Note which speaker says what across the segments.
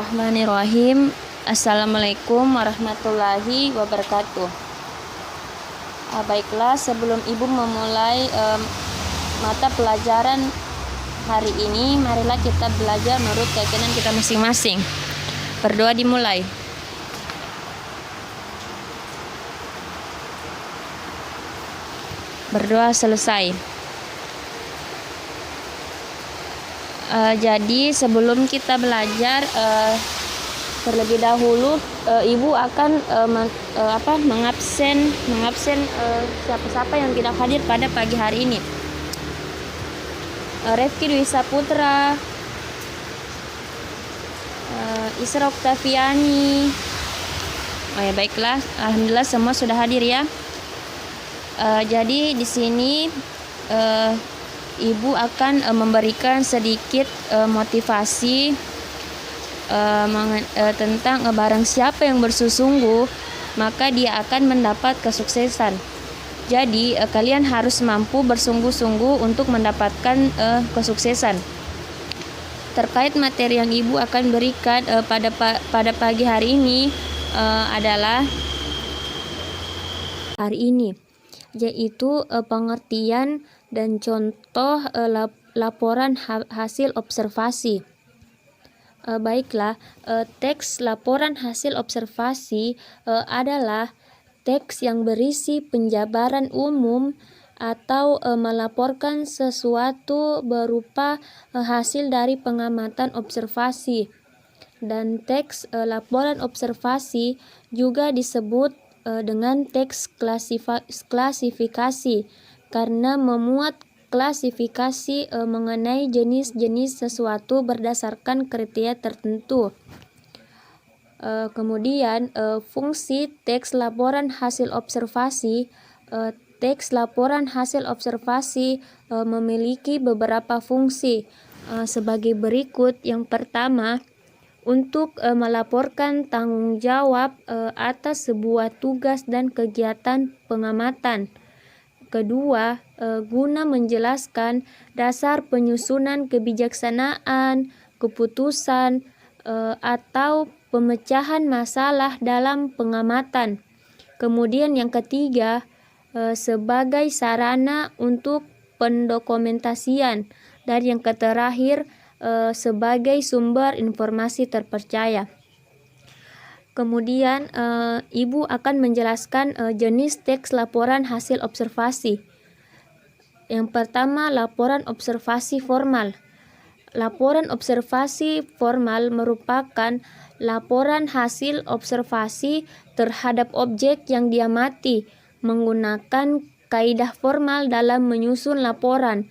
Speaker 1: Bismillahirrahmanirrahim. Assalamualaikum warahmatullahi wabarakatuh. Baiklah, sebelum Ibu memulai mata pelajaran hari ini, marilah kita belajar menurut keyakinan kita masing-masing. Berdoa dimulai. Berdoa selesai. Jadi sebelum kita belajar, terlebih dahulu Ibu akan mengabsen siapa-siapa yang tidak hadir pada pagi hari ini. Refki Dwi Saputra, Isra Oktaviani. Oh ya, baiklah, alhamdulillah semua sudah hadir ya. Jadi di sini Ibu akan memberikan sedikit motivasi tentang barang siapa yang bersungguh maka dia akan mendapat kesuksesan. Jadi kalian harus mampu bersungguh-sungguh untuk mendapatkan kesuksesan. Terkait materi yang Ibu akan berikan pada pagi hari ini adalah hari ini, yaitu pengertian dan contoh laporan hasil observasi. Baiklah, teks laporan hasil observasi adalah teks yang berisi penjabaran umum atau melaporkan sesuatu berupa hasil dari pengamatan observasi. Dan teks laporan observasi juga disebut dengan teks klasifikasi karena memuat klasifikasi mengenai jenis-jenis sesuatu berdasarkan kriteria tertentu. Kemudian fungsi teks laporan hasil observasi. Teks laporan hasil observasi memiliki beberapa fungsi sebagai berikut. Yang pertama, untuk melaporkan tanggung jawab atas sebuah tugas dan kegiatan pengamatan. Kedua, guna menjelaskan dasar penyusunan kebijaksanaan, keputusan, atau pemecahan masalah dalam pengamatan. Kemudian yang ketiga, sebagai sarana untuk pendokumentasian. Dan yang terakhir, sebagai sumber informasi terpercaya. Kemudian Ibu akan menjelaskan jenis teks laporan hasil observasi. Yang pertama, laporan observasi formal. Laporan observasi formal merupakan laporan hasil observasi terhadap objek yang diamati menggunakan kaidah formal dalam menyusun laporan.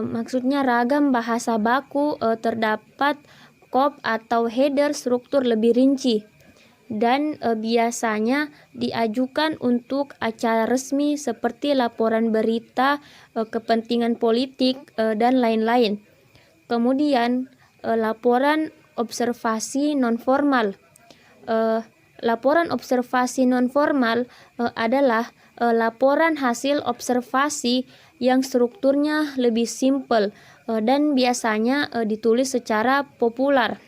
Speaker 1: Maksudnya ragam bahasa baku terdapat kop atau header struktur lebih rinci. Dan biasanya diajukan untuk acara resmi seperti laporan berita, kepentingan politik, dan lain-lain. Kemudian laporan observasi non-formal. Laporan observasi non-formal adalah laporan hasil observasi yang strukturnya lebih simpel dan biasanya ditulis secara populer.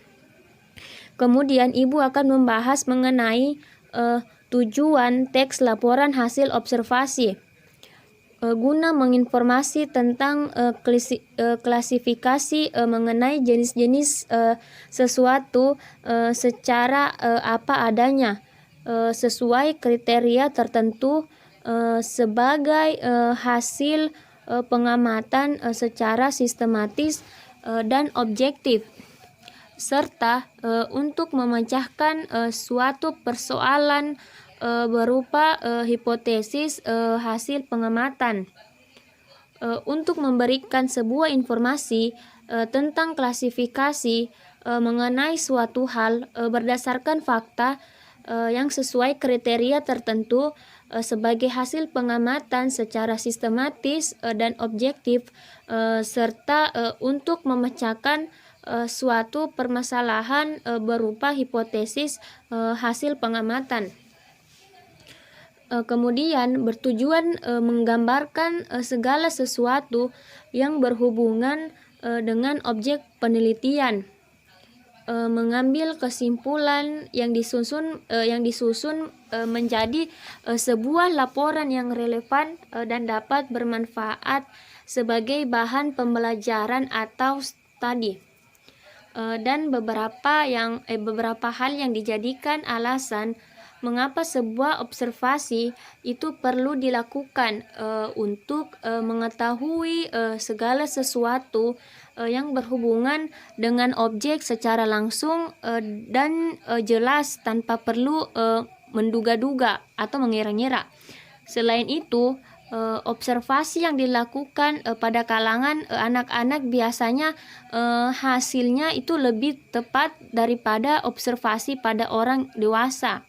Speaker 1: Kemudian Ibu akan membahas mengenai tujuan teks laporan hasil observasi. Guna menginformasi tentang klasifikasi mengenai jenis-jenis sesuatu secara apa adanya, sesuai kriteria tertentu sebagai hasil pengamatan secara sistematis dan objektif. Serta untuk memecahkan suatu persoalan berupa hipotesis hasil pengamatan. Untuk memberikan sebuah informasi tentang klasifikasi mengenai suatu hal berdasarkan fakta yang sesuai kriteria tertentu sebagai hasil pengamatan secara sistematis dan objektif, serta untuk memecahkan suatu permasalahan berupa hipotesis hasil pengamatan. Kemudian bertujuan menggambarkan segala sesuatu yang berhubungan dengan objek penelitian. mengambil kesimpulan yang disusun menjadi sebuah laporan yang relevan dan dapat bermanfaat sebagai bahan pembelajaran atau studi. Dan beberapa hal yang dijadikan alasan mengapa sebuah observasi itu perlu dilakukan untuk mengetahui segala sesuatu yang berhubungan dengan objek secara langsung dan jelas tanpa perlu menduga-duga atau mengira-ngira. Selain itu, observasi yang dilakukan pada kalangan anak-anak biasanya hasilnya itu lebih tepat daripada observasi pada orang dewasa.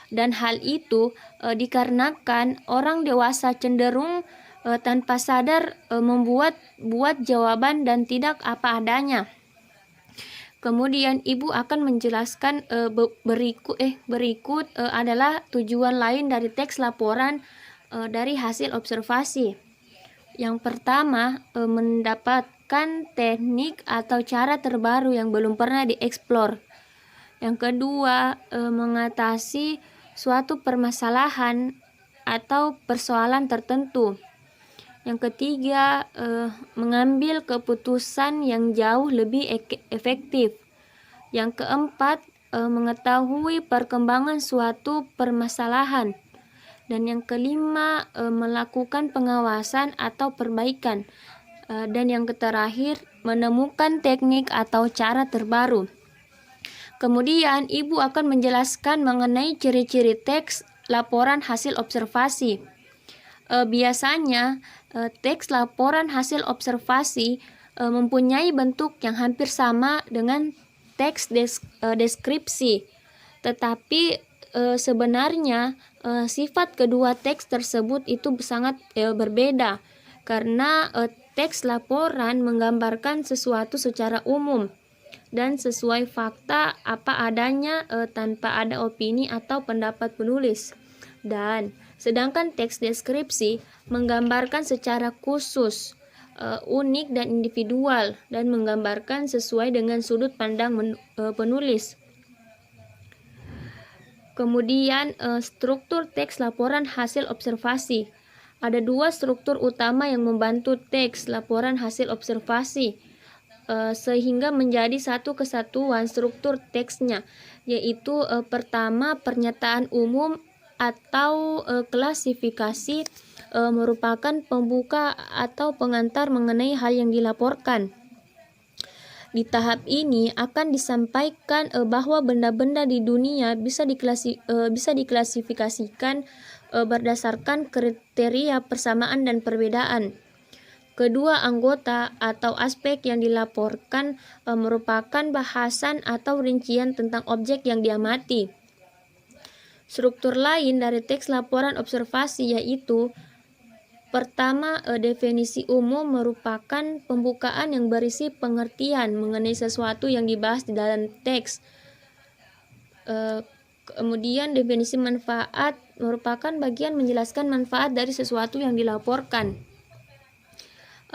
Speaker 1: Dan hal itu dikarenakan orang dewasa cenderung tanpa sadar membuat jawaban dan tidak apa adanya. Kemudian ibu akan menjelaskan berikut adalah tujuan lain dari teks laporan dari hasil observasi. Yang pertama, mendapatkan teknik atau cara terbaru yang belum pernah dieksplor. Yang kedua, mengatasi suatu permasalahan atau persoalan tertentu. Yang ketiga, mengambil keputusan yang jauh lebih efektif. Yang keempat, mengetahui perkembangan suatu permasalahan. Dan yang kelima, melakukan pengawasan atau perbaikan. Dan yang terakhir, menemukan teknik atau cara terbaru. Kemudian, ibu akan menjelaskan mengenai ciri-ciri teks laporan hasil observasi. Biasanya, teks laporan hasil observasi mempunyai bentuk yang hampir sama dengan teks deskripsi. Tetapi sebenarnya sifat kedua teks tersebut itu sangat berbeda, karena teks laporan menggambarkan sesuatu secara umum dan sesuai fakta apa adanya tanpa ada opini atau pendapat penulis. Dan sedangkan teks deskripsi menggambarkan secara khusus, unik dan individual, dan menggambarkan sesuai dengan sudut pandang penulis. Kemudian struktur teks laporan hasil observasi. Ada dua struktur utama yang membantu teks laporan hasil observasi sehingga menjadi satu kesatuan struktur teksnya, yaitu pertama, pernyataan umum atau klasifikasi merupakan pembuka atau pengantar mengenai hal yang dilaporkan. Di tahap ini akan disampaikan bahwa benda-benda di dunia bisa diklasifikasikan berdasarkan kriteria persamaan dan perbedaan. Kedua anggota atau aspek yang dilaporkan merupakan bahasan atau rincian tentang objek yang diamati. Struktur lain dari teks laporan observasi yaitu pertama, definisi umum merupakan pembukaan yang berisi pengertian mengenai sesuatu yang dibahas di dalam teks. Kemudian definisi manfaat merupakan bagian menjelaskan manfaat dari sesuatu yang dilaporkan.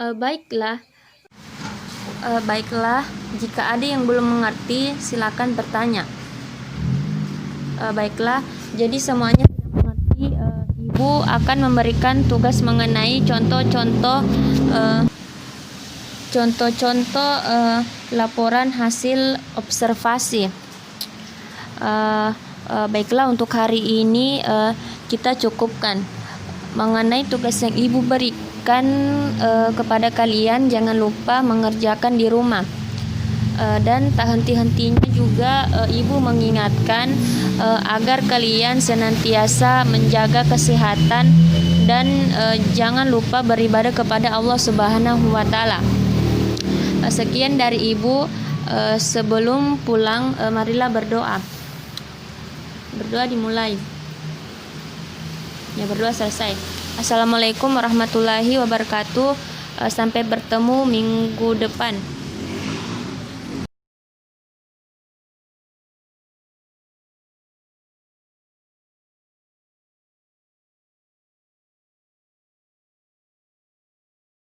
Speaker 1: Baiklah, jika ada yang belum mengerti silakan bertanya. Baiklah, jadi semuanya sudah mengerti. Ibu akan memberikan tugas mengenai contoh-contoh laporan hasil observasi. Baiklah, untuk hari ini kita cukupkan. Mengenai tugas yang ibu berikan kepada kalian, jangan lupa mengerjakan di rumah. Dan tak henti-hentinya juga ibu mengingatkan agar kalian senantiasa menjaga kesehatan dan jangan lupa beribadah kepada Allah Subhanahu wa taala. Sekian dari ibu. Sebelum pulang, marilah berdoa. Berdoa dimulai. Ya, berdoa selesai. Assalamualaikum warahmatullahi wabarakatuh. Sampai bertemu minggu depan.